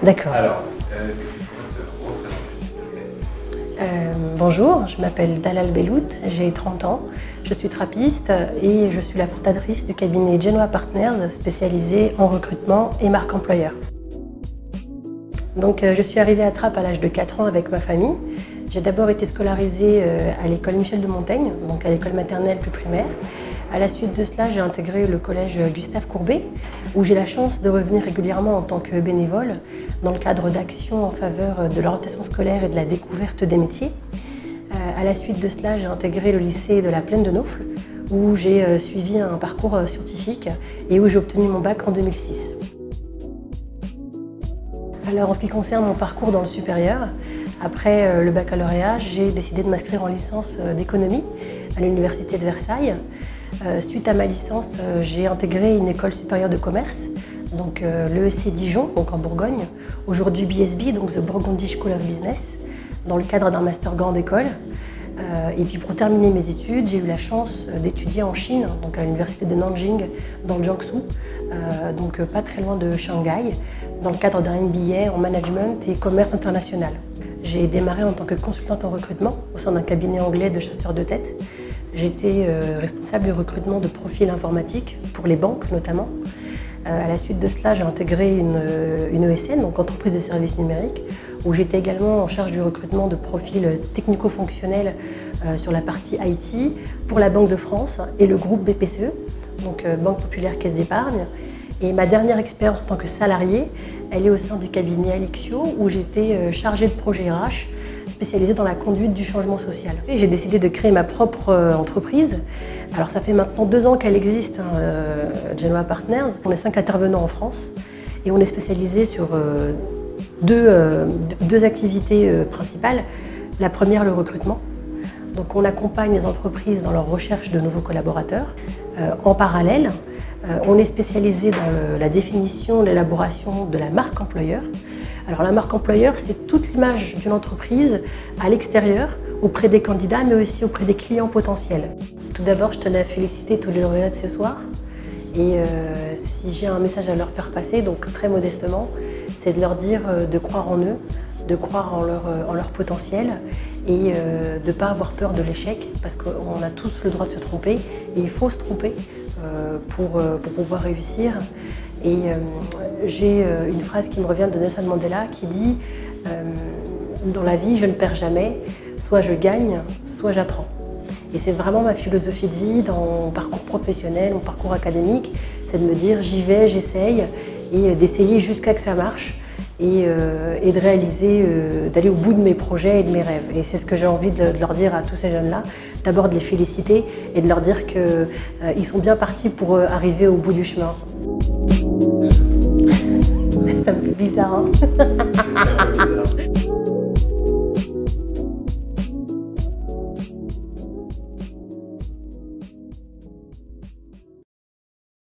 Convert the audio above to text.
D'accord. Alors, est-ce que tu pourrais te représenter s'il te plaît? Bonjour, je m'appelle Dalal Bellout, j'ai 30 ans, je suis trappiste et je suis la fondatrice du cabinet Genoa Partners spécialisé en recrutement et marque employeur. Donc, je suis arrivée à Trappes à l'âge de 4 ans avec ma famille. J'ai d'abord été scolarisée à l'école Michel de Montaigne, donc à l'école maternelle puis primaire. À la suite de cela, j'ai intégré le collège Gustave Courbet, où j'ai la chance de revenir régulièrement en tant que bénévole dans le cadre d'actions en faveur de l'orientation scolaire et de la découverte des métiers. À la suite de cela, j'ai intégré le lycée de la Plaine de Naufle, où j'ai suivi un parcours scientifique et où j'ai obtenu mon bac en 2006. Alors, en ce qui concerne mon parcours dans le supérieur, après le baccalauréat, j'ai décidé de m'inscrire en licence d'économie à l'université de Versailles. Suite à ma licence, j'ai intégré une école supérieure de commerce, donc l'ESC Dijon, donc en Bourgogne, aujourd'hui BSB, donc The Burgundy School of Business, dans le cadre d'un master grande école. Et puis pour terminer mes études, j'ai eu la chance d'étudier en Chine, donc à l'université de Nanjing, dans le Jiangsu, donc pas très loin de Shanghai, dans le cadre d'un MBA en management et commerce international. J'ai démarré en tant que consultante en recrutement au sein d'un cabinet anglais de chasseurs de tête. J'étais responsable du recrutement de profils informatiques pour les banques notamment. À la suite de cela, j'ai intégré une ESN, donc entreprise de services numériques, où j'étais également en charge du recrutement de profils technico-fonctionnels sur la partie IT pour la Banque de France et le groupe BPCE, donc Banque Populaire Caisse d'Épargne. Et ma dernière expérience en tant que salariée, elle est au sein du cabinet Alexio, où j'étais chargée de projet RH, spécialisée dans la conduite du changement social. J'ai décidé de créer ma propre entreprise. Alors ça fait maintenant 2 ans qu'elle existe, Genoa Partners. On est 5 intervenants en France et on est spécialisé sur deux activités principales. La première, le recrutement. Donc on accompagne les entreprises dans leur recherche de nouveaux collaborateurs. En parallèle, on est spécialisé dans la définition, l'élaboration de la marque employeur. Alors la marque employeur, c'est toute l'image d'une entreprise à l'extérieur, auprès des candidats, mais aussi auprès des clients potentiels. Tout d'abord, je tenais à féliciter tous les lauréats de ce soir. Et si j'ai un message à leur faire passer, donc très modestement, c'est de leur dire de croire en eux, de croire en leur potentiel et de ne pas avoir peur de l'échec, parce qu'on a tous le droit de se tromper et il faut se tromper pour pouvoir réussir. Et j'ai une phrase qui me revient de Nelson Mandela qui dit dans la vie, je ne perds jamais, soit je gagne, soit j'apprends. Et c'est vraiment ma philosophie de vie dans mon parcours professionnel, mon parcours académique, c'est de me dire j'y vais, j'essaye et d'essayer jusqu'à que ça marche et de réaliser, d'aller au bout de mes projets et de mes rêves. Et c'est ce que j'ai envie de leur dire à tous ces jeunes-là, d'abord de les féliciter et de leur dire qu'ils sont bien partis pour arriver au bout du chemin. Ça me fait bizarre, hein.